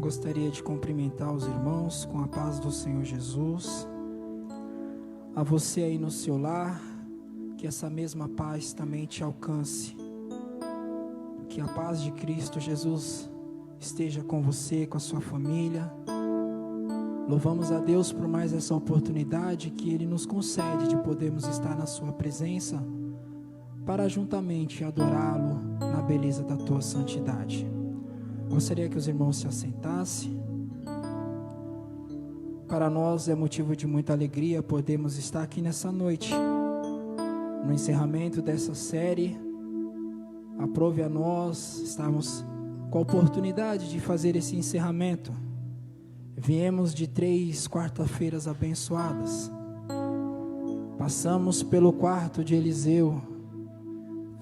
Gostaria de cumprimentar os irmãos com a paz do Senhor Jesus. A você aí no seu lar, que essa mesma paz também te alcance. Que a paz de Cristo Jesus esteja com você, com a sua família. Louvamos a Deus por mais essa oportunidade que Ele nos concede de podermos estar na sua presença para juntamente adorá-lo na beleza da tua santidade. Gostaria que os irmãos se assentassem. Para nós é motivo de muita alegria podermos estar aqui nessa noite, no encerramento dessa série. Aprove a nós estarmos com a oportunidade de fazer esse encerramento. Viemos de 3 quarta-feiras abençoadas. Passamos pelo quarto de Eliseu,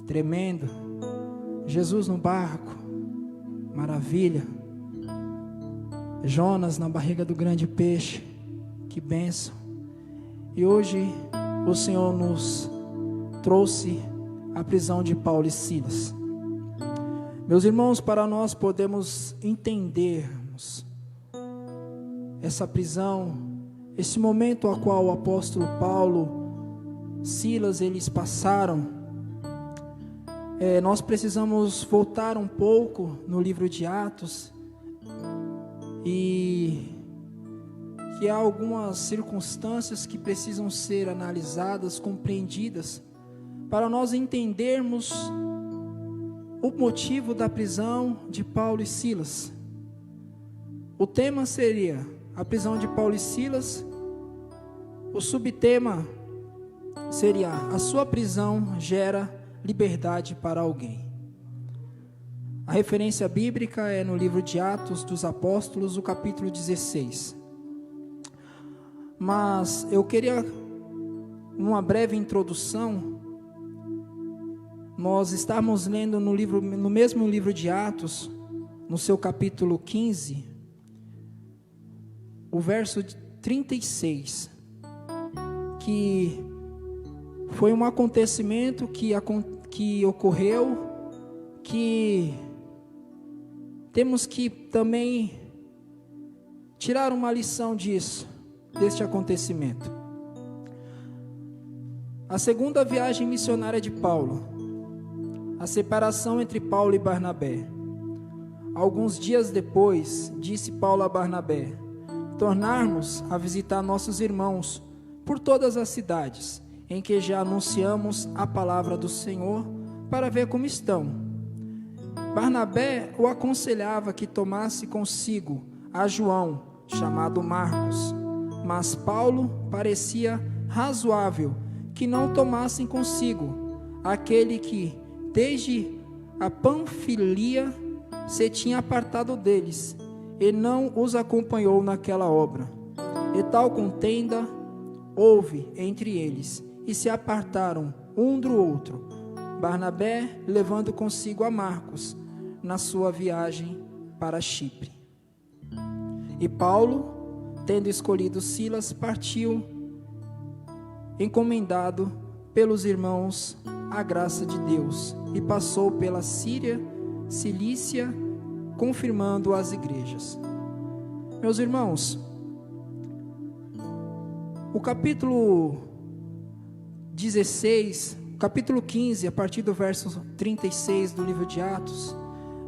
tremendo. Jesus no barco, maravilha. Jonas na barriga do grande peixe, que bênção. E hoje o Senhor nos trouxe a prisão de Paulo e Silas. Meus irmãos, para nós podermos entendermos essa prisão, esse momento a qual o apóstolo Paulo, Silas, eles passaram, nós precisamos voltar um pouco no livro de Atos, e que há algumas circunstâncias que precisam ser analisadas, compreendidas, para nós entendermos o motivo da prisão de Paulo e Silas. O tema seria a prisão de Paulo e Silas. O subtema seria: a sua prisão gera liberdade para alguém. A referência bíblica é no livro de Atos dos Apóstolos, o capítulo 16. Mas eu queria, numa breve introdução, nós estamos lendo no mesmo livro de Atos, no seu capítulo 15, o verso 36, que foi um acontecimento que ocorreu, que temos que também tirar uma lição deste acontecimento. A segunda viagem missionária de Paulo, a separação entre Paulo e Barnabé. Alguns dias depois, disse Paulo a Barnabé: tornarmos a visitar nossos irmãos por todas as cidades em que já anunciamos a palavra do Senhor, para ver como estão. Barnabé o aconselhava que tomasse consigo a João, chamado Marcos, mas Paulo parecia razoável que não tomassem consigo aquele que, desde a Panfilia, se tinha apartado deles, e não os acompanhou naquela obra. E tal contenda houve entre eles, e se apartaram um do outro, Barnabé levando consigo a Marcos na sua viagem para Chipre. E Paulo, tendo escolhido Silas, partiu, encomendado pelos irmãos à graça de Deus, e passou pela Síria, Cilícia, confirmando as igrejas. Meus irmãos, o capítulo 16, capítulo 15, a partir do verso 36 do livro de Atos,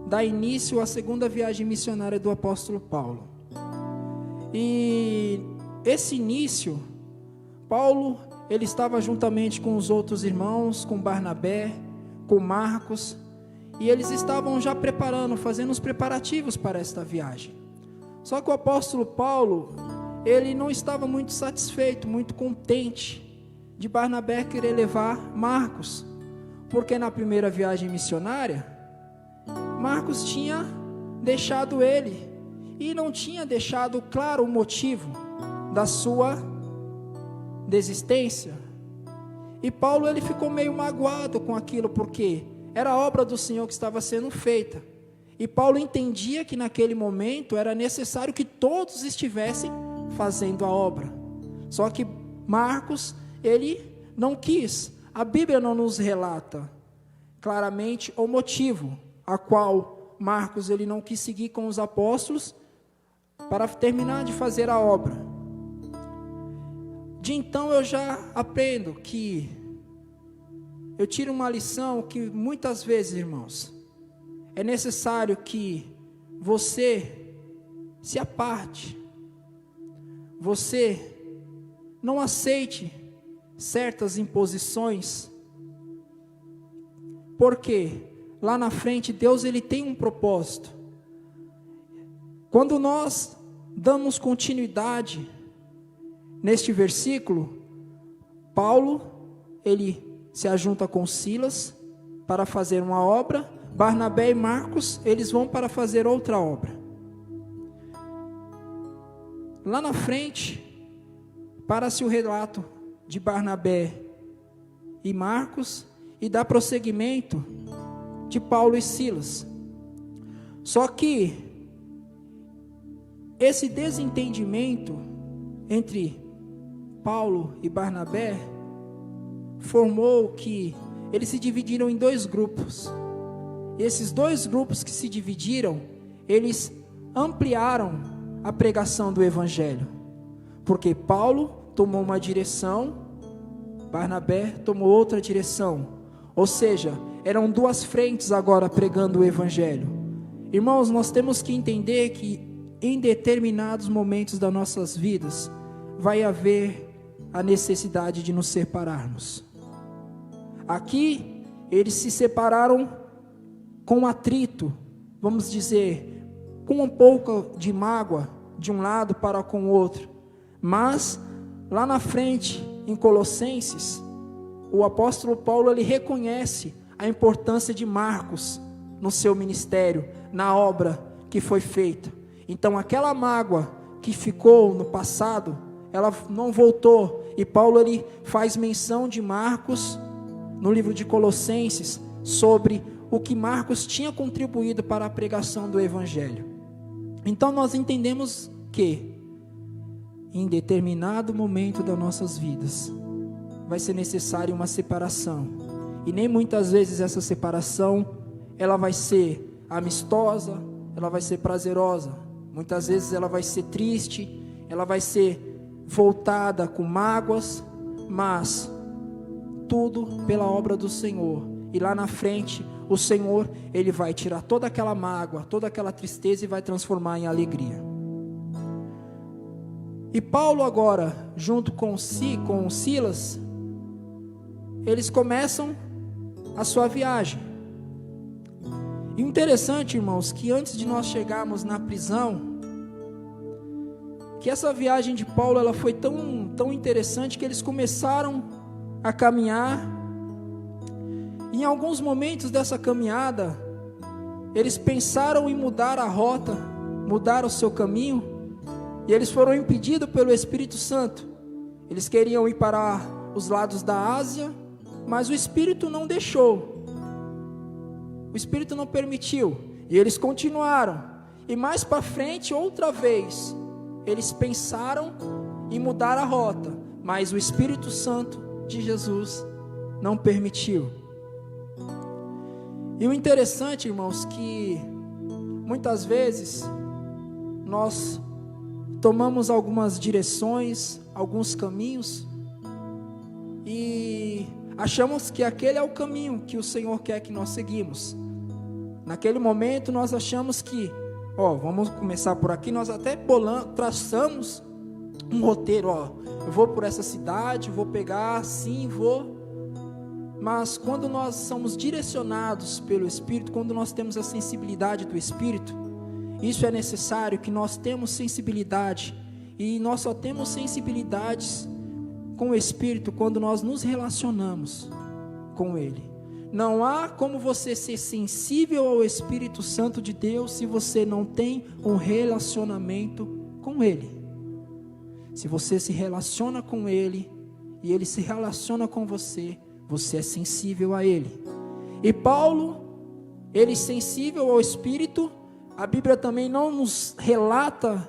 dá início à segunda viagem missionária do apóstolo Paulo. E esse início, Paulo, ele estava juntamente com os outros irmãos, com Barnabé, com Marcos, e eles estavam já fazendo os preparativos para esta viagem. Só que o apóstolo Paulo, ele não estava muito satisfeito, muito contente de Barnabé querer levar Marcos, porque na primeira viagem missionária, Marcos tinha deixado ele, e não tinha deixado claro o motivo da sua desistência. E Paulo, ele ficou meio magoado com aquilo, porque era a obra do Senhor que estava sendo feita, e Paulo entendia que naquele momento era necessário que todos estivessem fazendo a obra. Só que Marcos, ele não quis. A Bíblia não nos relata claramente o motivo a qual Marcos ele não quis seguir com os apóstolos, para terminar de fazer a obra. De então eu já aprendo que eu tiro uma lição que muitas vezes, irmãos, é necessário que você se aparte, você não aceite certas imposições, porque lá na frente Deus ele tem um propósito. Quando nós damos continuidade neste versículo, Paulo ele se ajunta com Silas para fazer uma obra, Barnabé e Marcos eles vão para fazer outra obra. Lá na frente, para-se o relato de Barnabé e Marcos e dá prosseguimento de Paulo e Silas. Só que esse desentendimento entre Paulo e Barnabé formou que eles se dividiram em dois grupos. E esses dois grupos que se dividiram, eles ampliaram a pregação do evangelho, porque Paulo tomou uma direção, Barnabé tomou outra direção, ou seja, eram duas frentes agora pregando o evangelho. Irmãos, nós temos que entender que em determinados momentos das nossas vidas vai haver a necessidade de nos separarmos. Aqui eles se separaram com atrito, vamos dizer, com um pouco de mágoa de um lado para com o outro. Mas lá na frente, em Colossenses, o apóstolo Paulo ele reconhece a importância de Marcos no seu ministério, na obra que foi feita. Então aquela mágoa que ficou no passado, ela não voltou, e Paulo ele faz menção de Marcos no livro de Colossenses sobre o que Marcos tinha contribuído para a pregação do evangelho. Então nós entendemos que em determinado momento das nossas vidas vai ser necessária uma separação, e nem muitas vezes essa separação ela vai ser amistosa, ela vai ser prazerosa. Muitas vezes ela vai ser triste, ela vai ser voltada com mágoas, mas tudo pela obra do Senhor. E lá na frente o Senhor ele vai tirar toda aquela mágoa, toda aquela tristeza e vai transformar em alegria. E Paulo agora, junto com Silas, eles começam a sua viagem. E interessante, irmãos, que antes de nós chegarmos na prisão, que essa viagem de Paulo ela foi tão interessante que eles começaram a caminhar. Em alguns momentos dessa caminhada, eles pensaram em mudar a rota, mudar o seu caminho, e eles foram impedidos pelo Espírito Santo. Eles queriam ir para os lados da Ásia, mas o Espírito não deixou. O Espírito não permitiu, e eles continuaram. E mais para frente, outra vez, eles pensaram em mudar a rota, mas o Espírito Santo de Jesus não permitiu. E o interessante, irmãos, que muitas vezes nós tomamos algumas direções, alguns caminhos, e achamos que aquele é o caminho que o Senhor quer que nós seguimos. Naquele momento nós achamos que, vamos começar por aqui, nós até traçamos um roteiro, eu vou por essa cidade, vou pegar assim, vou. Mas quando nós somos direcionados pelo Espírito, quando nós temos a sensibilidade do Espírito, isso é necessário, que nós temos sensibilidade, e nós só temos sensibilidades com o Espírito quando nós nos relacionamos com Ele. Não há como você ser sensível ao Espírito Santo de Deus se você não tem um relacionamento com Ele. Se você se relaciona com Ele e Ele se relaciona com você, você é sensível a Ele. E Paulo, ele sensível ao Espírito, a Bíblia também não nos relata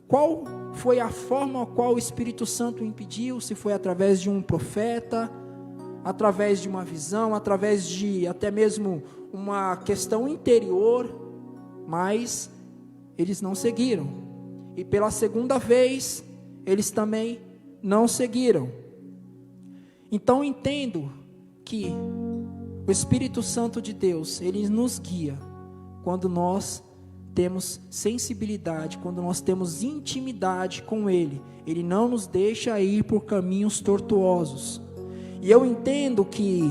qual foi a forma a qual o Espírito Santo o impediu, se foi através de um profeta, através de uma visão, através de até mesmo uma questão interior, mas eles não seguiram. E pela segunda vez, eles também não seguiram. Então entendo que o Espírito Santo de Deus, ele nos guia quando nós temos sensibilidade, quando nós temos intimidade com Ele. Ele não nos deixa ir por caminhos tortuosos. E eu entendo que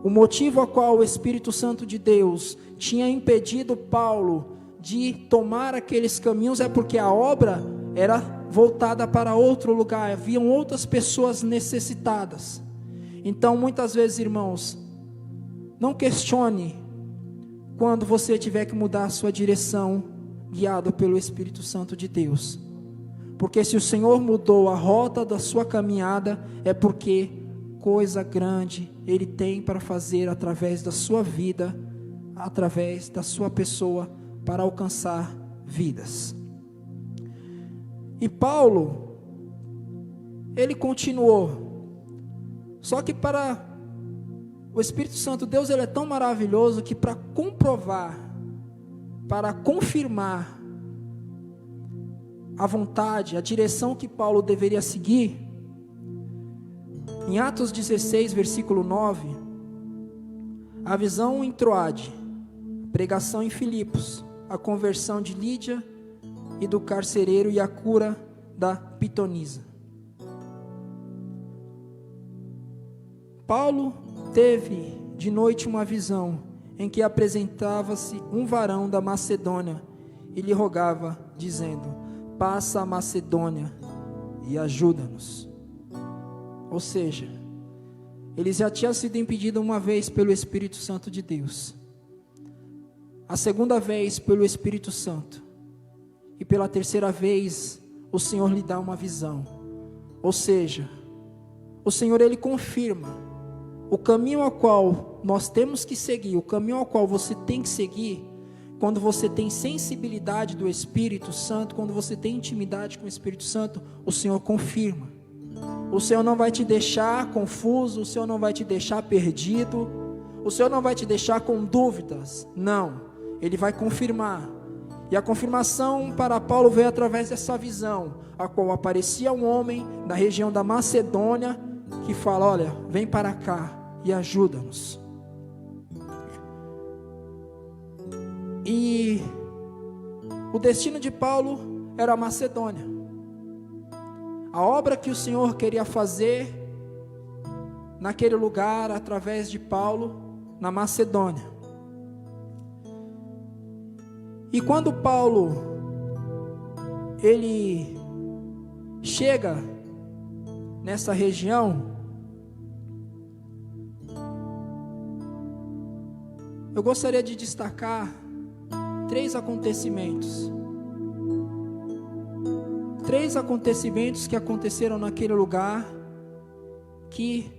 o motivo a qual o Espírito Santo de Deus tinha impedido Paulo de tomar aqueles caminhos é porque a obra era voltada para outro lugar, haviam outras pessoas necessitadas. Então, muitas vezes, irmãos, não questione quando você tiver que mudar a sua direção, guiado pelo Espírito Santo de Deus. Porque se o Senhor mudou a rota da sua caminhada, é porque coisa grande Ele tem para fazer através da sua vida, através da sua pessoa, para alcançar vidas. E Paulo, ele continuou. Só que para o Espírito Santo, Deus, ele é tão maravilhoso que para comprovar, para confirmar a vontade, a direção que Paulo deveria seguir, em Atos 16, versículo 9, a visão em Troade, a pregação em Filipos, a conversão de Lídia e do carcereiro e a cura da pitonisa. Paulo teve de noite uma visão em que apresentava-se um varão da Macedônia e lhe rogava, dizendo: passa a Macedônia e ajuda-nos. Ou seja, ele já tinha sido impedido uma vez pelo Espírito Santo de Deus, a segunda vez pelo Espírito Santo, e pela terceira vez o Senhor lhe dá uma visão. Ou seja, o Senhor, ele confirma o caminho ao qual nós temos que seguir, o caminho ao qual você tem que seguir. Quando você tem sensibilidade do Espírito Santo, quando você tem intimidade com o Espírito Santo, o Senhor confirma. O Senhor não vai te deixar confuso, o Senhor não vai te deixar perdido, o Senhor não vai te deixar com dúvidas. Não, Ele vai confirmar. E a confirmação para Paulo veio através dessa visão, a qual aparecia um homem da região da Macedônia, que fala: olha, vem para cá e ajuda-nos. E o destino de Paulo era a Macedônia. A obra que o Senhor queria fazer naquele lugar, através de Paulo, na Macedônia. E quando Paulo, ele chega nessa região, eu gostaria de destacar 3 acontecimentos. 3 acontecimentos que aconteceram naquele lugar, que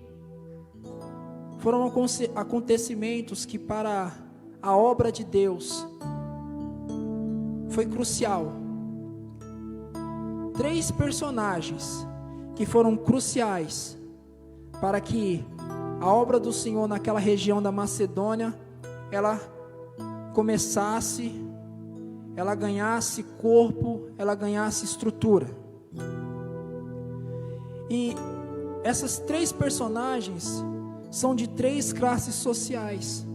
foram acontecimentos que para a obra de Deus foi crucial. 3 personagens que foram cruciais para que a obra do Senhor naquela região da Macedônia, ela começasse, ela ganhasse corpo, ela ganhasse estrutura. E essas 3 personagens são de 3 classes sociais.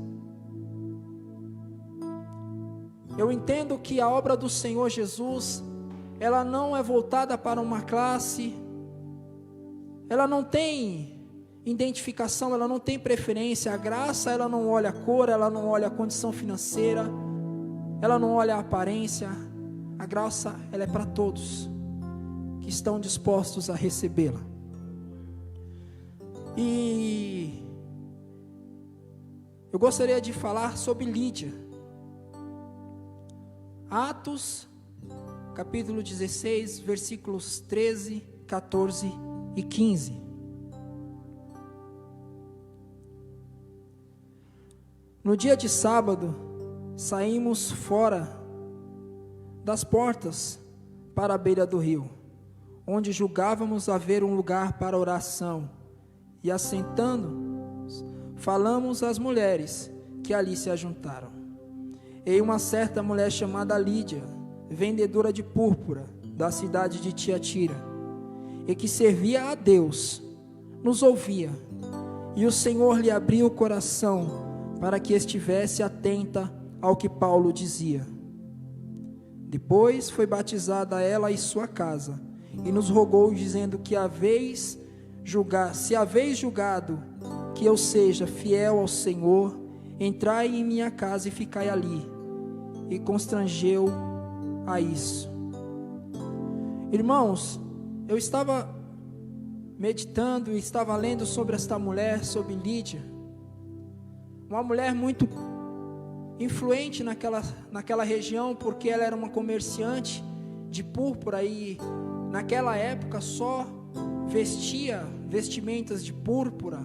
Eu entendo que a obra do Senhor Jesus, ela não é voltada para uma classe, ela não tem identificação, ela não tem preferência. A graça, ela não olha a cor, ela não olha a condição financeira, ela não olha a aparência. A graça, ela é para todos que estão dispostos a recebê-la. E eu gostaria de falar sobre Lídia. Atos, capítulo 16, versículos 13, 14 e 15. No dia de sábado, saímos fora das portas para a beira do rio, onde julgávamos haver um lugar para oração, e assentando-nos, falamos às mulheres que ali se ajuntaram. E uma certa mulher chamada Lídia, vendedora de púrpura, da cidade de Tiatira, e que servia a Deus, nos ouvia, e o Senhor lhe abriu o coração para que estivesse atenta ao que Paulo dizia. Depois foi batizada ela e sua casa, e nos rogou, dizendo que se haveis julgado que eu seja fiel ao Senhor, entrai em minha casa e ficai ali. E constrangeu a isso. Irmãos, eu estava meditando e estava lendo sobre esta mulher, sobre Lídia, uma mulher muito influente naquela região, porque ela era uma comerciante de púrpura e naquela época só vestia vestimentas de púrpura,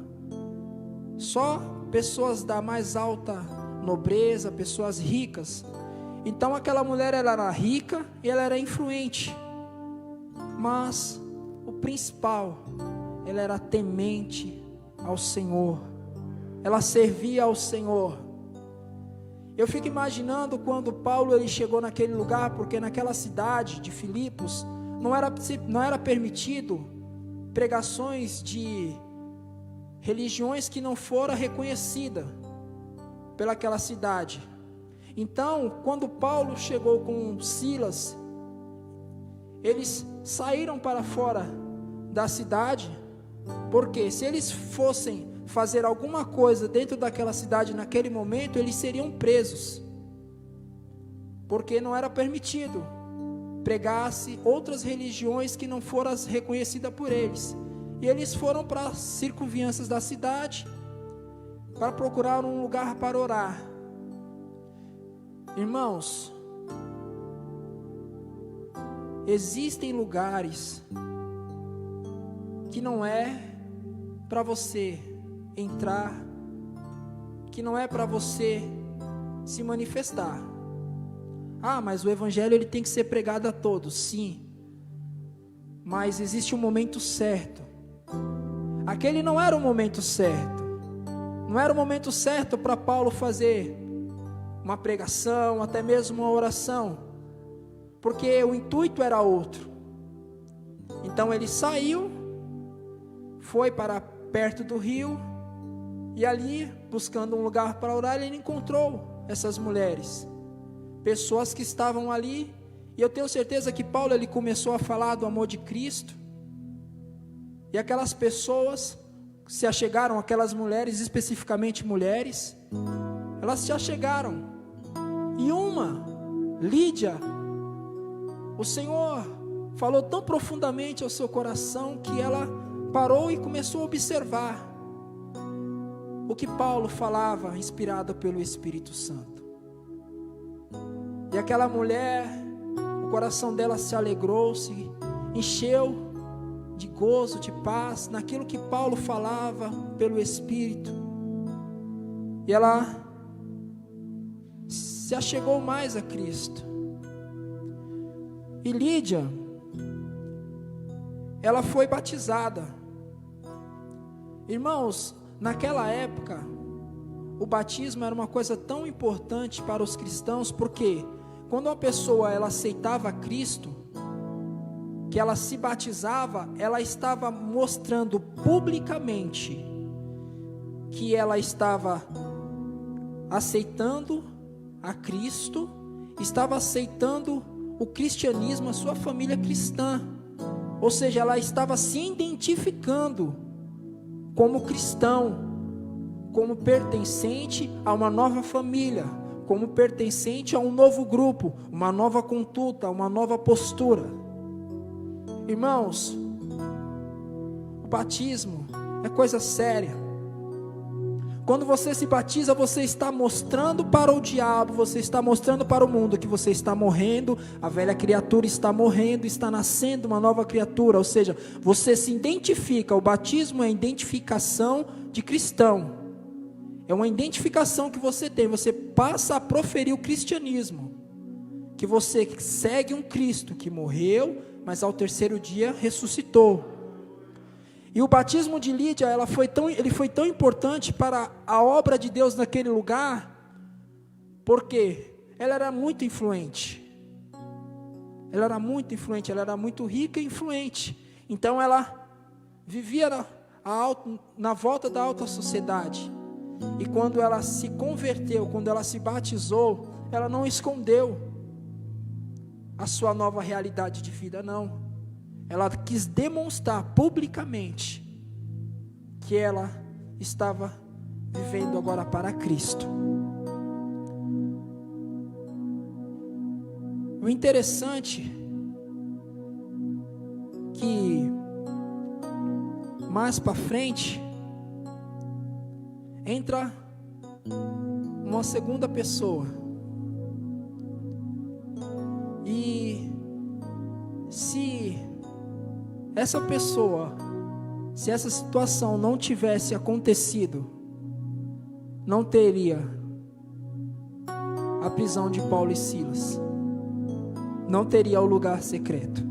só pessoas da mais alta nobreza, pessoas ricas. Então aquela mulher, ela era rica e ela era influente, mas o principal, ela era temente ao Senhor, ela servia ao Senhor. Eu fico imaginando quando Paulo ele chegou naquele lugar, porque naquela cidade de Filipos não era permitido pregações de religiões que não foram reconhecidas pelaquela cidade. Então, quando Paulo chegou com Silas, eles saíram para fora da cidade, porque se eles fossem fazer alguma coisa dentro daquela cidade naquele momento, eles seriam presos, porque não era permitido pregar-se outras religiões que não foram reconhecidas por eles. E eles foram para as circunvianças da cidade para procurar um lugar para orar. Irmãos, existem lugares que não é para você entrar, que não é para você se manifestar. Mas o evangelho ele tem que ser pregado a todos, sim, mas existe um momento certo. Aquele não era o momento certo, não era o momento certo para Paulo fazer uma pregação, até mesmo uma oração, porque o intuito era outro. Então ele saiu, foi para perto do rio, e ali, buscando um lugar para orar, ele encontrou essas mulheres, pessoas que estavam ali, e eu tenho certeza que Paulo ele começou a falar do amor de Cristo, e aquelas pessoas se achegaram, aquelas mulheres, especificamente mulheres, elas se achegaram, e uma, Lídia, o Senhor falou tão profundamente ao seu coração, que ela parou e começou a observar o que Paulo falava, inspirado pelo Espírito Santo. E aquela mulher, o coração dela se alegrou, se encheu de gozo, de paz, naquilo que Paulo falava pelo Espírito. E ela se achegou mais a Cristo. E Lídia, ela foi batizada. Irmãos, naquela época, o batismo era uma coisa tão importante para os cristãos, porque quando uma pessoa ela aceitava Cristo, que ela se batizava, ela estava mostrando publicamente que ela estava aceitando a Cristo, estava aceitando o cristianismo, a sua família cristã, ou seja, ela estava se identificando como cristão, como pertencente a uma nova família, como pertencente a um novo grupo, uma nova conduta, uma nova postura. Irmãos, o batismo é coisa séria. Quando você se batiza, você está mostrando para o diabo, você está mostrando para o mundo que você está morrendo, a velha criatura está morrendo, está nascendo uma nova criatura, ou seja, você se identifica. O batismo é a identificação de cristão, é uma identificação que você tem, você passa a proferir o cristianismo, que você segue um Cristo que morreu, mas ao terceiro dia ressuscitou. E o batismo de Lídia, ele foi tão importante para a obra de Deus naquele lugar, porque ela era muito influente. ela era muito influente, ela era muito rica e influente. Então ela vivia na volta da alta sociedade. E quando ela se converteu, quando ela se batizou, ela não escondeu a sua nova realidade de vida, não. Ela quis demonstrar publicamente que ela estava vivendo agora para Cristo. O interessante que mais para frente entra uma segunda pessoa, e se essa pessoa, se essa situação não tivesse acontecido, não teria a prisão de Paulo e Silas, não teria o lugar secreto.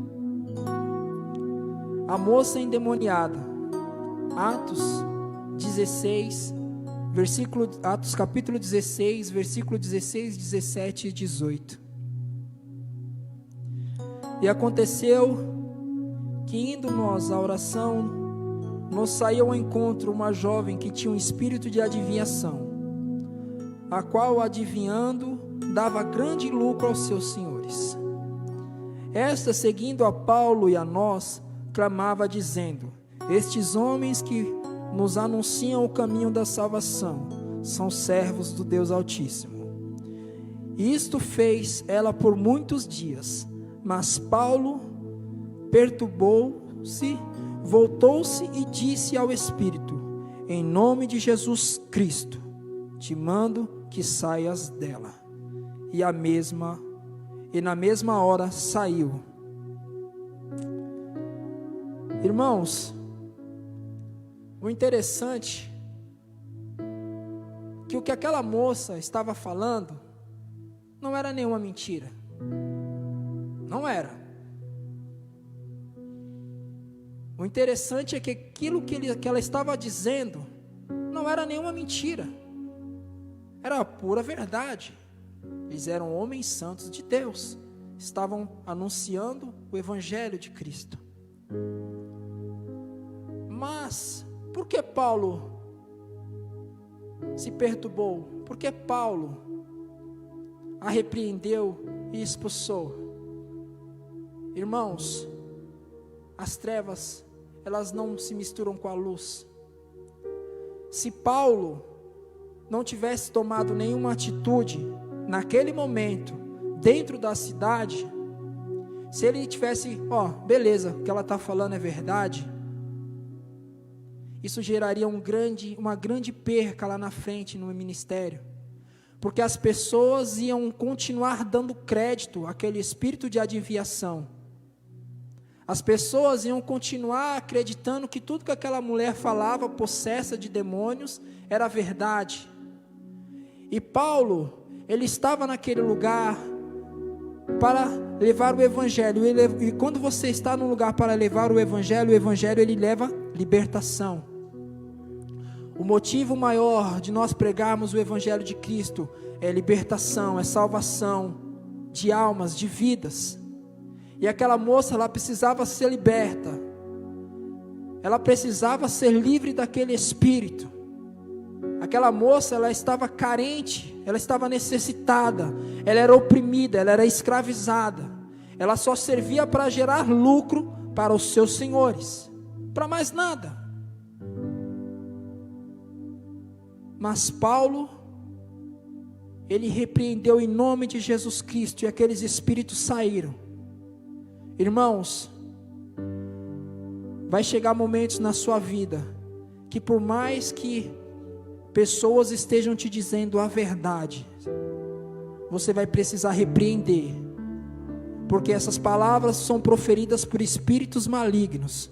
A moça endemoniada, Atos 16, Atos capítulo 16, versículo 16, 17 e 18. E aconteceu que, indo nós à oração, nos saiu ao encontro uma jovem que tinha um espírito de adivinhação, a qual, adivinhando, dava grande lucro aos seus senhores. Esta, seguindo a Paulo e a nós, clamava dizendo: estes homens que nos anunciam o caminho da salvação são servos do Deus Altíssimo. Isto fez ela por muitos dias, mas Paulo perturbou-se, voltou-se e disse ao Espírito: em nome de Jesus Cristo, te mando que saias dela. E na mesma hora saiu. Irmãos, o interessante que o que aquela moça estava falando não era nenhuma mentira. Não era. O interessante é que aquilo que ela estava dizendo não era nenhuma mentira. Era a pura verdade. Eles eram homens santos de Deus. Estavam anunciando o Evangelho de Cristo. Mas, por que Paulo se perturbou? Por que Paulo a repreendeu e expulsou? Irmãos, as trevas, elas não se misturam com a luz. Se Paulo não tivesse tomado nenhuma atitude naquele momento, dentro da cidade, se ele tivesse, beleza, o que ela está falando é verdade, isso geraria uma grande perca lá na frente no ministério, porque as pessoas iam continuar dando crédito àquele espírito de adivinhação. As pessoas iam continuar acreditando que tudo que aquela mulher falava, possessa de demônios, era verdade. E Paulo, ele estava naquele lugar para levar o Evangelho. E quando você está num lugar para levar o Evangelho ele leva libertação. O motivo maior de nós pregarmos o Evangelho de Cristo é libertação, é salvação de almas, de vidas. E aquela moça, ela precisava ser liberta. Ela precisava ser livre daquele espírito. Aquela moça, ela estava carente, ela estava necessitada, ela era oprimida, ela era escravizada. Ela só servia para gerar lucro para os seus senhores, para mais nada. Mas Paulo, ele repreendeu em nome de Jesus Cristo, e aqueles espíritos saíram. Irmãos, vai chegar momentos na sua vida, que por mais que pessoas estejam te dizendo a verdade, você vai precisar repreender, porque essas palavras são proferidas por espíritos malignos,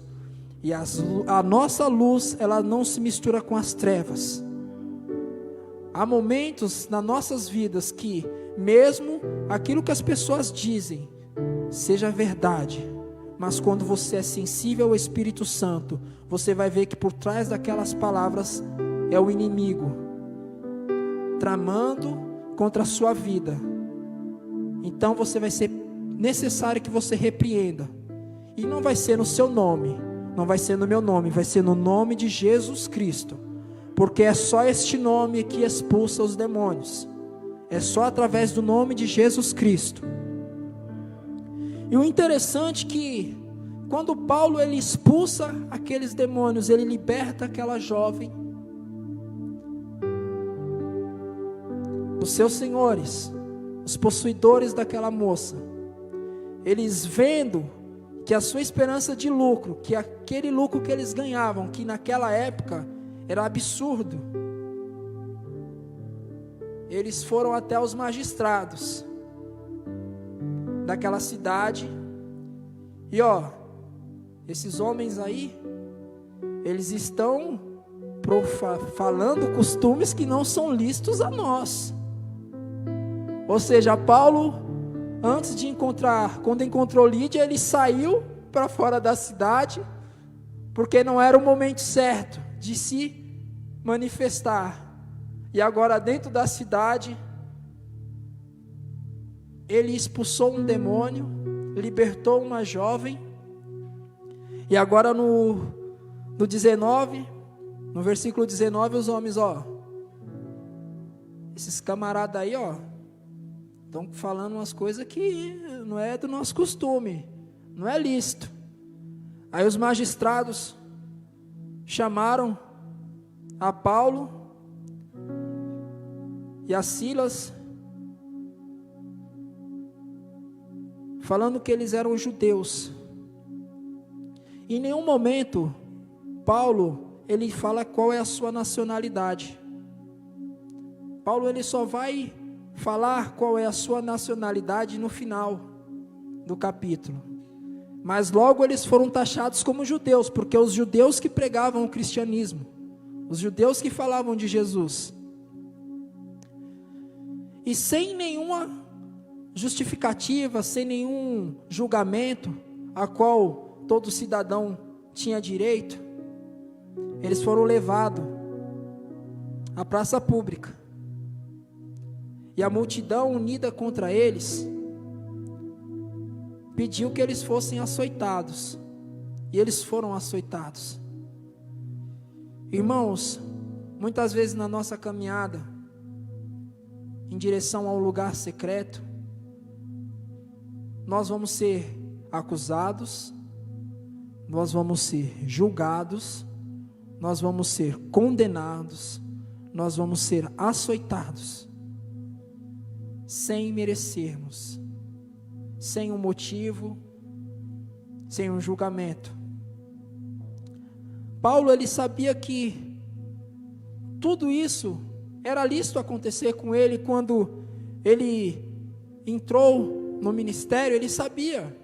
e a nossa luz, ela não se mistura com as trevas. Há momentos nas nossas vidas que, mesmo aquilo que as pessoas dizem seja verdade, mas quando você é sensível ao Espírito Santo, você vai ver que por trás daquelas palavras é o inimigo tramando contra a sua vida. Então você vai ser necessário que você repreenda. E não vai ser no seu nome, não vai ser no meu nome, vai ser no nome de Jesus Cristo. Porque é só este nome que expulsa os demônios. É só através do nome de Jesus Cristo. E o interessante é que quando Paulo ele expulsa aqueles demônios, ele liberta aquela jovem, os seus senhores, os possuidores daquela moça, eles vendo que a sua esperança de lucro, que aquele lucro que eles ganhavam, que naquela época era absurdo, eles foram até os magistrados daquela cidade, e esses homens aí, eles estão falando costumes que não são lícitos a nós. Ou seja, Paulo, antes de quando encontrou Lídia, ele saiu para fora da cidade, porque não era o momento certo de se manifestar. E agora dentro da cidade, ele expulsou um demônio, libertou uma jovem, e agora no 19, no versículo 19, os homens, esses camaradas aí, estão falando umas coisas que não é do nosso costume, não é lícito. Aí os magistrados chamaram a Paulo e a Silas, falando que eles eram judeus. Em nenhum momento Paulo ele fala qual é a sua nacionalidade. Paulo ele só vai falar qual é a sua nacionalidade no final do capítulo. Mas logo eles foram taxados como judeus, porque os judeus que pregavam o cristianismo, os judeus que falavam de Jesus. E sem nenhuma justificativa, sem nenhum julgamento a qual todo cidadão tinha direito, eles foram levados à praça pública. E a multidão unida contra eles pediu que eles fossem açoitados. E eles foram açoitados. Irmãos, muitas vezes na nossa caminhada em direção ao lugar secreto, nós vamos ser acusados, nós vamos ser julgados, nós vamos ser condenados, nós vamos ser açoitados, sem merecermos, sem um motivo, sem um julgamento. Paulo ele sabia que tudo isso era lícito acontecer com ele quando ele entrou no ministério, ele sabia.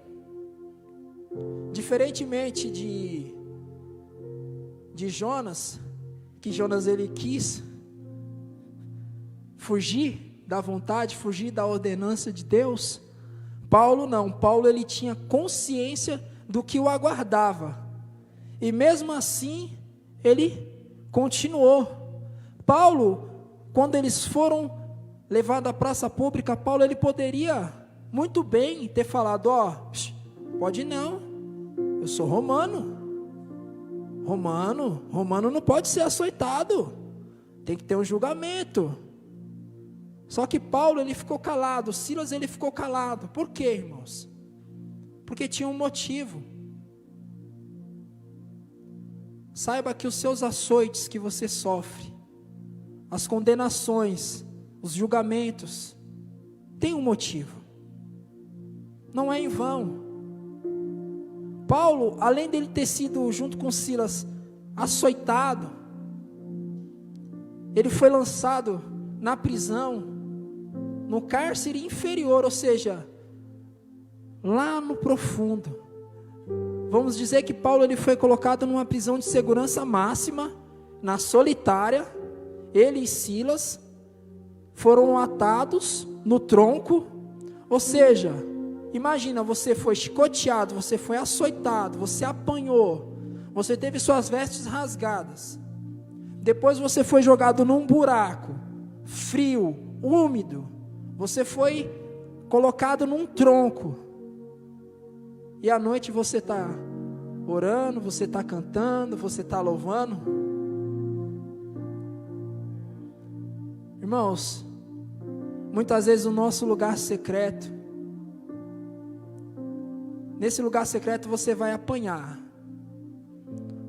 Diferentemente de Jonas, que Jonas ele quis fugir da vontade, fugir da ordenança de Deus, Paulo não. Paulo ele tinha consciência do que o aguardava, e mesmo assim ele continuou. Paulo, quando eles foram levados à praça pública, Paulo ele poderia muito bem ter falado, pode não, eu sou romano não pode ser açoitado, tem que ter um julgamento. Só que Paulo ele ficou calado, Silas ele ficou calado. Por quê, irmãos? Porque tinha um motivo. Saiba que os seus açoites que você sofre, as condenações, os julgamentos, tem um motivo. Não é em vão. Paulo, além dele ter sido, junto com Silas, açoitado, ele foi lançado na prisão, no cárcere inferior, ou seja, lá no profundo. Vamos dizer que Paulo ele foi colocado numa prisão de segurança máxima, na solitária. Ele e Silas foram atados no tronco, ou seja, imagina, você foi chicoteado, você foi açoitado, você apanhou, você teve suas vestes rasgadas, depois você foi jogado num buraco, frio, úmido, você foi colocado num tronco, E à noite você está orando, você está cantando, você está louvando. Irmãos, muitas vezes o nosso lugar secreto, nesse lugar secreto você vai apanhar,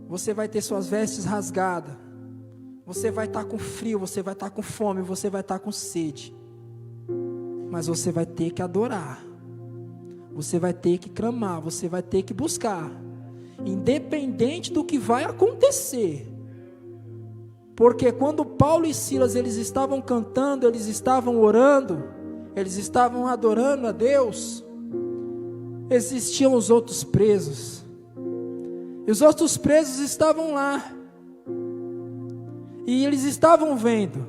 você vai ter suas vestes rasgadas, você vai estar com frio, você vai estar com fome, você vai estar com sede, mas você vai ter que adorar, você vai ter que clamar, você vai ter que buscar, independente do que vai acontecer. Porque quando Paulo e Silas eles estavam cantando, eles estavam orando, eles estavam adorando a Deus, existiam os outros presos, e os outros presos estavam lá, e eles estavam vendo,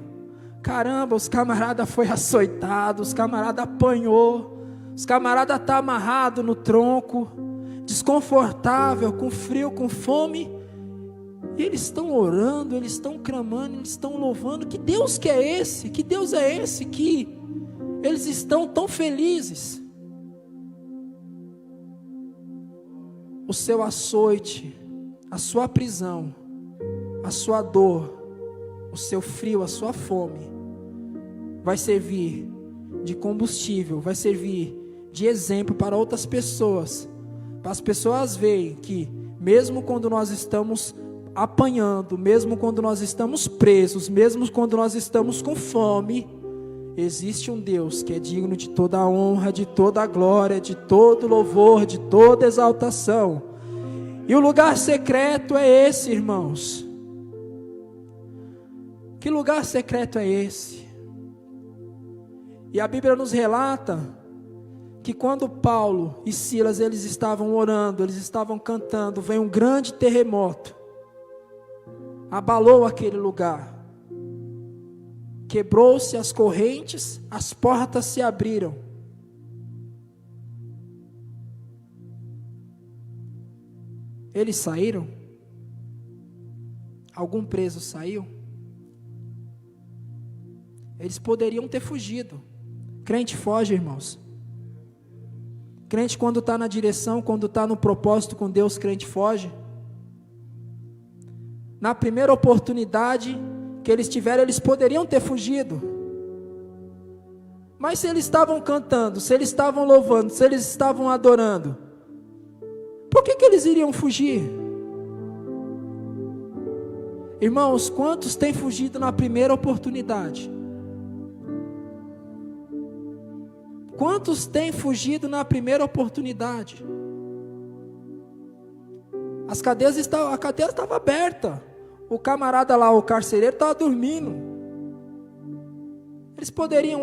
caramba, os camaradas foi açoitado, os camaradas apanhou, os camaradas tá amarrado no tronco, desconfortável, com frio, com fome, e eles estão orando, eles estão clamando, eles estão louvando. Que Deus que é esse? Que Deus é esse que eles estão tão felizes? O seu açoite, a sua prisão, a sua dor, o seu frio, a sua fome, vai servir de combustível, vai servir de exemplo para outras pessoas, para as pessoas verem que mesmo quando nós estamos apanhando, mesmo quando nós estamos presos, mesmo quando nós estamos com fome, existe um Deus que é digno de toda a honra, de toda a glória, de todo louvor, de toda exaltação. E o lugar secreto é esse, irmãos. Que lugar secreto é esse? E a Bíblia nos relata que quando Paulo e Silas eles estavam orando, eles estavam cantando, veio um grande terremoto, abalou aquele lugar, quebrou-se as correntes, as portas se abriram. Eles saíram? Algum preso saiu? Eles poderiam ter fugido. Crente foge, irmãos. Crente, quando está na direção, quando está no propósito com Deus, crente foge. Na primeira oportunidade que eles tiveram, eles poderiam ter fugido. Mas se eles estavam cantando, se eles estavam louvando, se eles estavam adorando, por que eles iriam fugir? Irmãos, quantos têm fugido na primeira oportunidade? Quantos têm fugido na primeira oportunidade? A cadeia estava aberta. O camarada lá, o carcereiro, estava dormindo. Eles poderiam,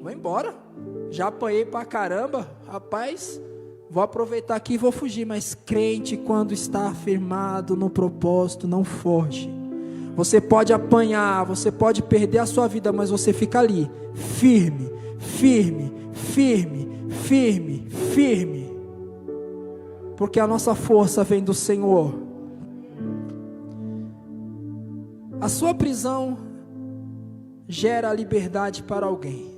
vou embora. Já apanhei pra caramba, rapaz, vou aproveitar aqui e vou fugir. Mas crente, quando está firmado no propósito, não foge. Você pode apanhar, você pode perder a sua vida, mas você fica ali, firme, firme, firme, firme, firme. Porque a nossa força vem do Senhor. A sua prisão gera liberdade para alguém.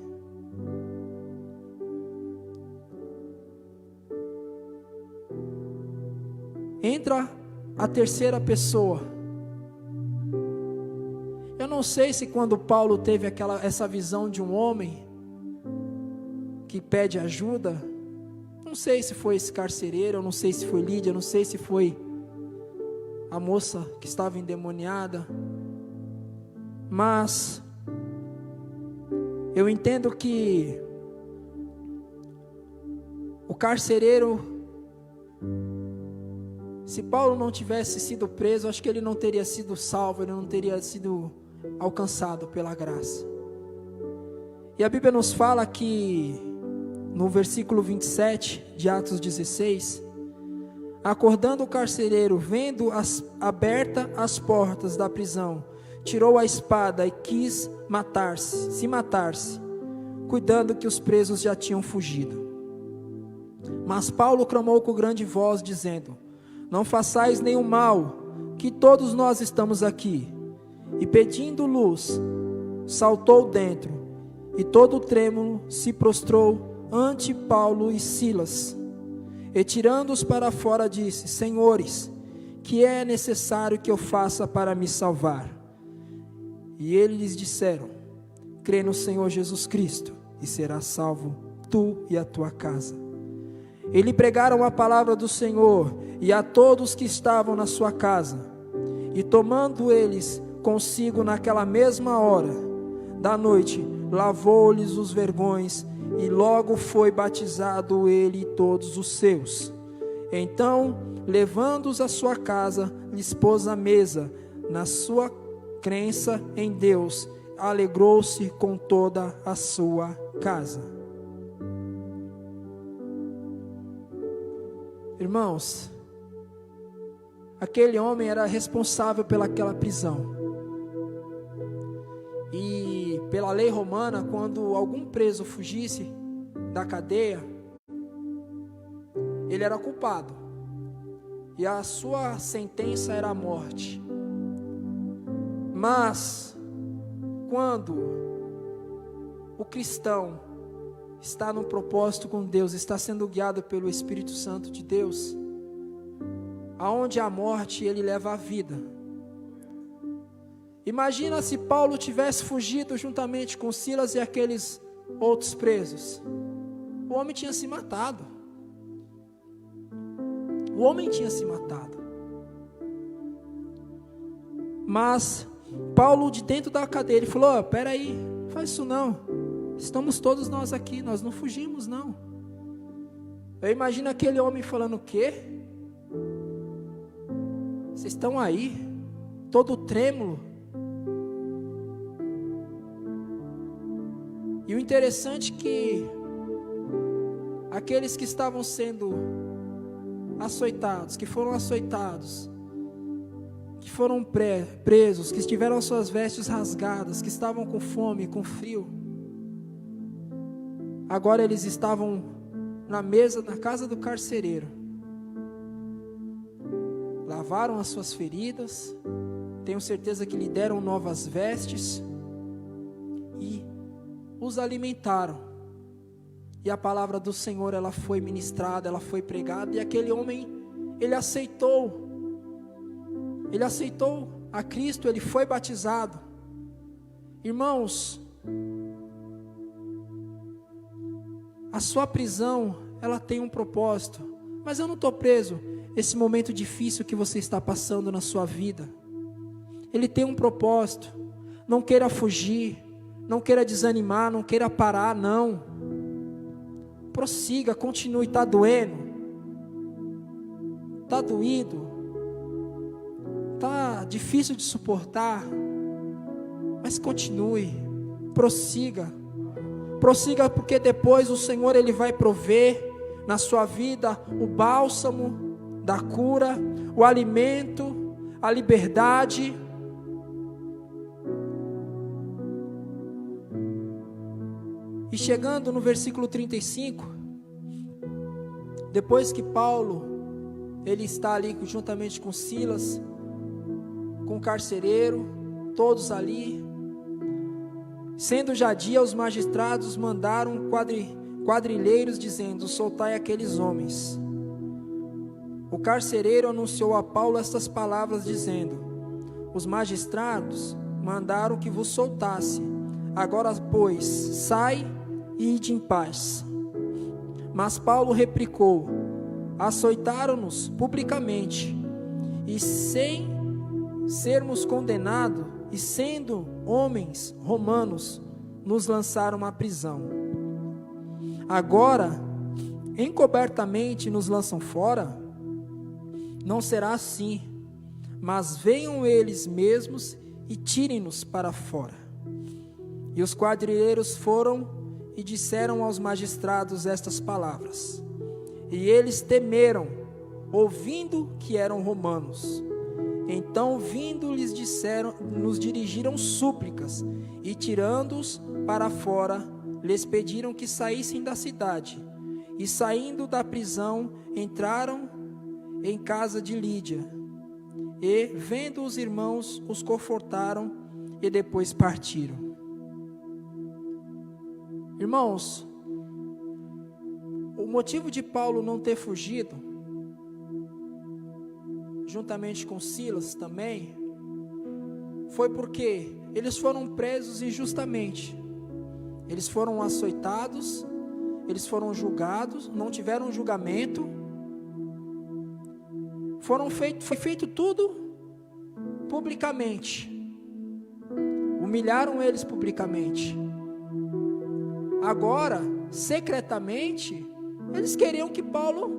Entra a terceira pessoa. Eu não sei se quando Paulo teve essa visão de um homem que pede ajuda, não sei se foi esse carcereiro, eu não sei se foi Lídia, eu não sei se foi a moça que estava endemoniada, mas eu entendo que o carcereiro, se Paulo não tivesse sido preso, acho que ele não teria sido salvo, ele não teria sido alcançado pela graça. E a Bíblia nos fala que no versículo 27 de Atos 16, acordando o carcereiro, vendo abertas as portas da prisão, tirou a espada e quis se matar-se, cuidando que os presos já tinham fugido. Mas Paulo clamou com grande voz, dizendo: não façais nenhum mal, que todos nós estamos aqui. E pedindo luz, saltou dentro, e todo trêmulo se prostrou ante Paulo e Silas. E tirando-os para fora, disse: Senhores, que é necessário que eu faça para me salvar? E eles lhes disseram: crê no Senhor Jesus Cristo, e serás salvo, tu e a tua casa. E lhe pregaram a palavra do Senhor, e a todos que estavam na sua casa. E tomando eles consigo naquela mesma hora da noite, lavou-lhes os vergões, e logo foi batizado ele e todos os seus. Então, levando-os à sua casa, lhes pôs a mesa. Na sua crença em Deus, alegrou-se com toda a sua casa. Irmãos, aquele homem era responsável pelaquela prisão. E pela lei romana, quando algum preso fugisse da cadeia, ele era culpado, e a sua sentença era a morte. Mas quando o cristão está no propósito com Deus, está sendo guiado pelo Espírito Santo de Deus, aonde há morte, ele leva a vida. Imagina se Paulo tivesse fugido juntamente com Silas e aqueles outros presos. O homem tinha se matado. O homem tinha se matado. Mas Paulo, de dentro da cadeia, ele falou: peraí, não faz isso não. Estamos todos nós aqui, nós não fugimos não. Eu imagino aquele homem falando: o quê? Vocês estão aí, todo trêmulo. E o interessante é que aqueles que estavam sendo açoitados, que foram açoitados, que foram presos, que tiveram suas vestes rasgadas, que estavam com fome, com frio, agora eles estavam na mesa, na casa do carcereiro. Lavaram as suas feridas, tenho certeza que lhe deram novas vestes e os alimentaram. E a palavra do Senhor, ela foi ministrada, ela foi pregada, e aquele homem, ele aceitou a Cristo, ele foi batizado. Irmãos, a sua prisão, ela tem um propósito. Mas eu não estou preso. Esse momento difícil que você está passando na sua vida, ele tem um propósito. Não queira fugir, não queira desanimar, não queira parar, não. Prossiga, continue. Está doendo, está doído, está difícil de suportar, mas continue, prossiga, porque depois o Senhor, ele vai prover na sua vida o bálsamo da cura, o alimento, a liberdade. E chegando no versículo 35, depois que Paulo, ele está ali juntamente com Silas, com o carcereiro, todos ali, sendo já dia, os magistrados mandaram quadrilheiros, dizendo: soltai aqueles homens. O carcereiro anunciou a Paulo estas palavras, dizendo: os magistrados mandaram que vos soltasse. Agora, pois, sai e ide em paz. Mas Paulo replicou: açoitaram-nos publicamente, e sem sermos condenados, e sendo homens romanos, nos lançaram à prisão. Agora, encobertamente nos lançam fora? Não será assim, mas venham eles mesmos e tirem-nos para fora. E os quadrilheiros foram e disseram aos magistrados estas palavras. E eles temeram, ouvindo que eram romanos. Então, vindo, lhes disseram, nos dirigiram súplicas, e tirando-os para fora, lhes pediram que saíssem da cidade. E saindo da prisão, entraram em casa de Lídia. E, vendo os irmãos, os confortaram e depois partiram. Irmãos, o motivo de Paulo não ter fugido, juntamente com Silas também, foi porque eles foram presos injustamente. Eles foram açoitados, eles foram julgados, não tiveram julgamento. Foi feito tudo publicamente. Humilharam eles publicamente. Agora, secretamente, eles queriam que Paulo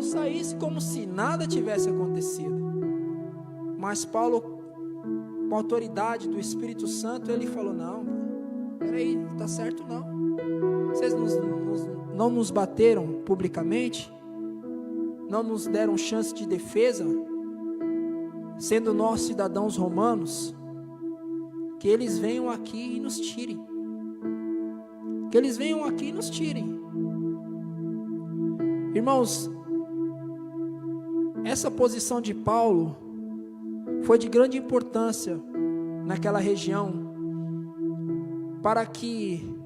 saísse como se nada tivesse acontecido. Mas Paulo, com a autoridade do Espírito Santo, ele falou: não, peraí, não está certo não. Vocês não nos bateram publicamente, não nos deram chance de defesa, sendo nós cidadãos romanos, que eles venham aqui e nos tirem. Que eles venham aqui e nos tirem. Irmãos, essa posição de Paulo foi de grande importância naquela região, para que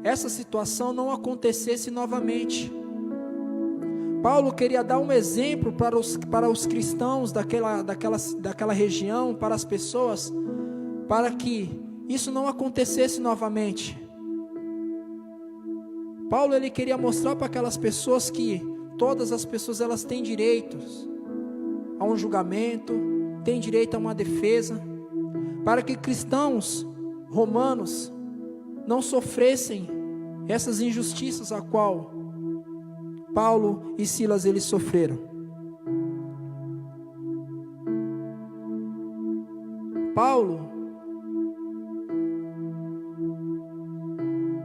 essa situação não acontecesse novamente. Paulo queria dar um exemplo para os cristãos daquela região, para as pessoas, para que isso não acontecesse novamente. Paulo, ele queria mostrar para aquelas pessoas que todas as pessoas, elas têm direitos a um julgamento, têm direito a uma defesa, para que cristãos romanos não sofressem essas injustiças a qual Paulo e Silas eles sofreram. Paulo,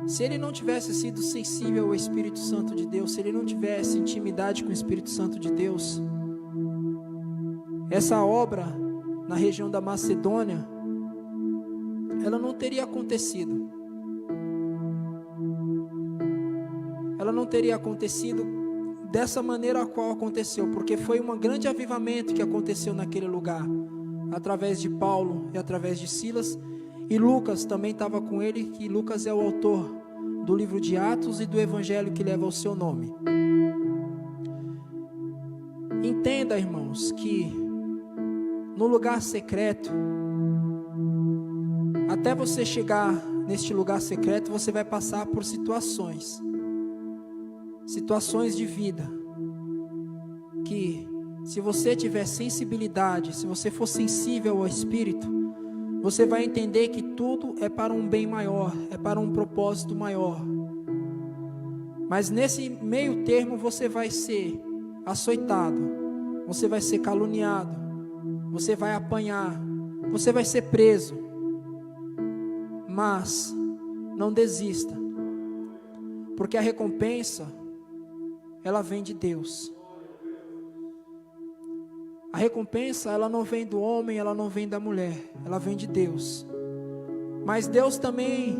se ele não tivesse sido sensível ao Espírito Santo de Deus, se ele não tivesse intimidade com o Espírito Santo de Deus, essa obra na região da Macedônia, ela não teria acontecido. Ela não teria acontecido dessa maneira a qual aconteceu, porque foi um grande avivamento que aconteceu naquele lugar, através de Paulo e através de Silas, e Lucas também estava com ele, que Lucas é o autor do livro de Atos e do evangelho que leva o seu nome. Entenda, irmãos, que no lugar secreto, até você chegar neste lugar secreto, você vai passar por situações de vida, que se você tiver sensibilidade, se você for sensível ao Espírito, você vai entender que tudo é para um bem maior, é para um propósito maior. Mas nesse meio termo você vai ser açoitado, você vai ser caluniado, você vai apanhar, você vai ser preso. Mas não desista, porque a recompensa, ela vem de Deus. A recompensa, ela não vem do homem, ela não vem da mulher, ela vem de Deus. Mas Deus também,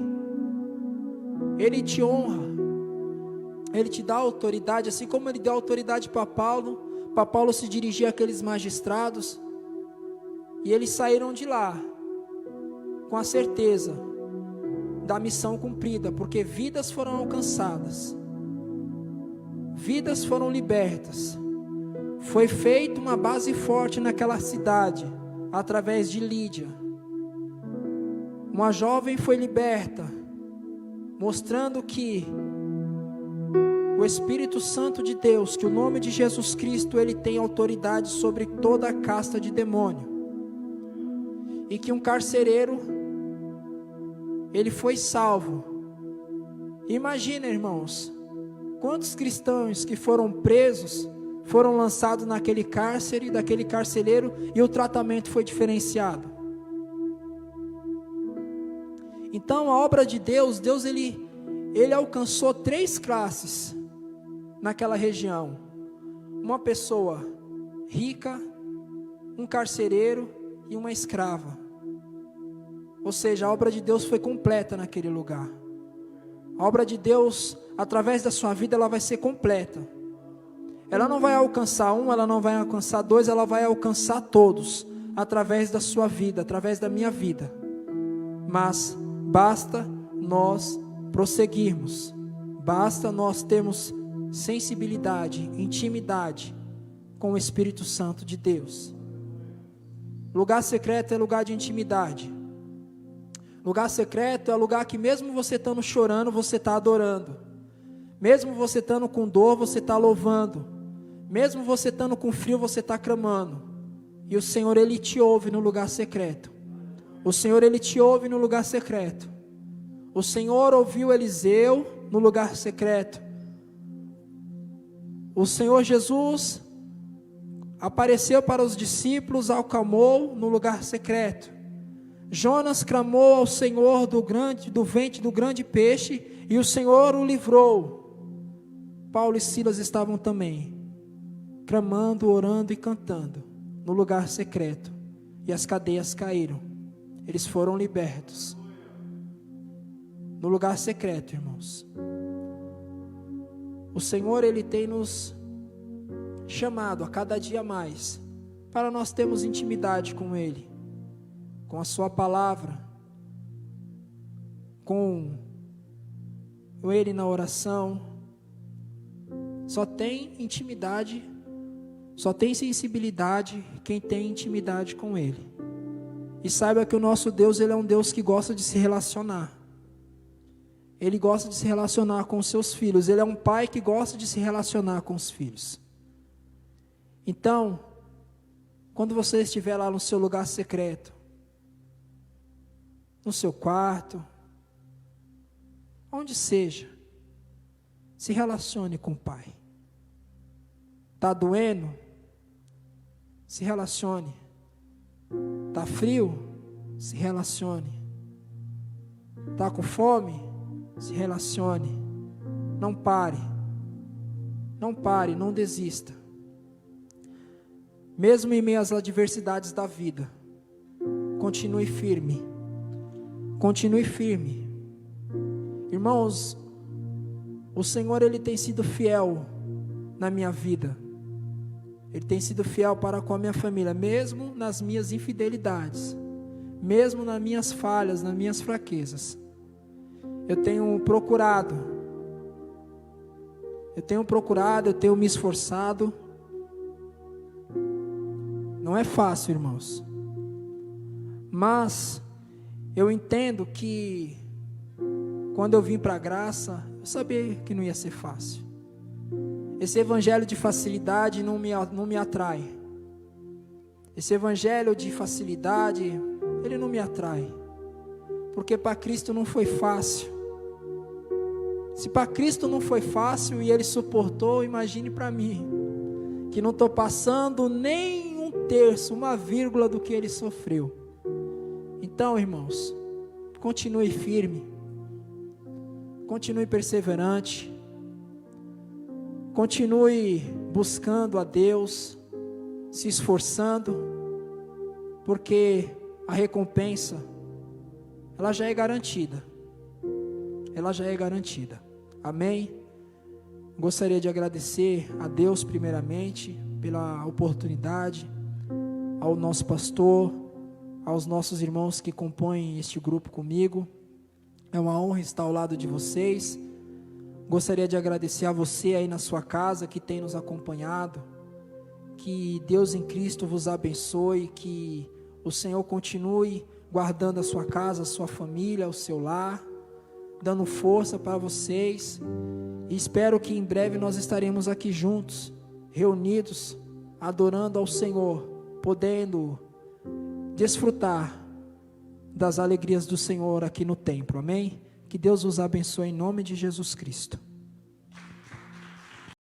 Ele te honra, Ele te dá autoridade, assim como Ele deu autoridade para Paulo se dirigir àqueles magistrados, e eles saíram de lá com a certeza da missão cumprida, porque vidas foram alcançadas, vidas foram libertas. Foi feita uma base forte naquela cidade, através de Lídia. Uma jovem foi liberta, mostrando que o Espírito Santo de Deus, que o nome de Jesus Cristo, ele tem autoridade sobre toda a casta de demônio. E que um carcereiro, ele foi salvo. Imagina, irmãos, quantos cristãos que foram presos, foram lançados naquele cárcere, daquele carcereiro, e o tratamento foi diferenciado. Então a obra de Deus, ele alcançou 3 classes naquela região: uma pessoa rica, um carcereiro e uma escrava. Ou seja, a obra de Deus foi completa naquele lugar. A obra de Deus, através da sua vida, ela vai ser completa. Ela não vai alcançar um, ela não vai alcançar 2, ela vai alcançar todos, através da sua vida, através da minha vida. Mas basta nós prosseguirmos, Basta nós termos sensibilidade, intimidade com o Espírito Santo de Deus. Lugar secreto é lugar de intimidade. Lugar secreto é lugar que mesmo você estando chorando, você está adorando. Mesmo você estando com dor, você está louvando. Mesmo você estando com frio, você está clamando. E o Senhor, Ele te ouve no lugar secreto. O Senhor, Ele te ouve no lugar secreto. O Senhor ouviu Eliseu no lugar secreto. O Senhor Jesus apareceu para os discípulos, acalmou no lugar secreto. Jonas clamou ao Senhor do ventre do grande peixe, e o Senhor o livrou. Paulo e Silas estavam também clamando, orando e cantando no lugar secreto, e as cadeias caíram. Eles foram libertos no lugar secreto, irmãos. O Senhor, Ele tem nos chamado a cada dia mais para nós termos intimidade com Ele, com a Sua palavra, com Ele na oração. Só tem intimidade, só tem sensibilidade quem tem intimidade com Ele. E saiba que o nosso Deus, Ele é um Deus que gosta de se relacionar. Ele gosta de se relacionar com os seus filhos. Ele é um pai que gosta de se relacionar com os filhos. Então, quando você estiver lá no seu lugar secreto, no seu quarto, onde seja, se relacione com o Pai. Está doendo? Se relacione. Está frio? Se relacione. Está com fome? Se relacione. Não pare. Não pare, não desista. Mesmo em meio às adversidades da vida, continue firme. Continue firme. Irmãos, o Senhor, Ele tem sido fiel na minha vida. Ele tem sido fiel para com a minha família, mesmo nas minhas infidelidades, mesmo nas minhas falhas, nas minhas fraquezas. Eu tenho procurado, eu tenho me esforçado. Não é fácil, irmãos, mas eu entendo que quando eu vim para a graça, eu sabia que não ia ser fácil. Esse evangelho de facilidade não me atrai. Esse evangelho de facilidade, ele não me atrai. Porque para Cristo não foi fácil. Se para Cristo não foi fácil e Ele suportou, imagine para mim, que não estou passando nem um terço, uma vírgula do que Ele sofreu. Então, irmãos, continue firme, continue perseverante, continue buscando a Deus, se esforçando, porque a recompensa, ela já é garantida. Ela já é garantida. Amém? Gostaria de agradecer a Deus primeiramente pela oportunidade, ao nosso pastor, aos nossos irmãos que compõem este grupo comigo. É uma honra estar ao lado de vocês. Gostaria de agradecer a você aí na sua casa que tem nos acompanhado. Que Deus em Cristo vos abençoe, que o Senhor continue guardando a sua casa, a sua família, o seu lar, dando força para vocês. E espero que em breve nós estaremos aqui juntos, reunidos, adorando ao Senhor, podendo desfrutar das alegrias do Senhor aqui no templo, amém? Que Deus os abençoe em nome de Jesus Cristo.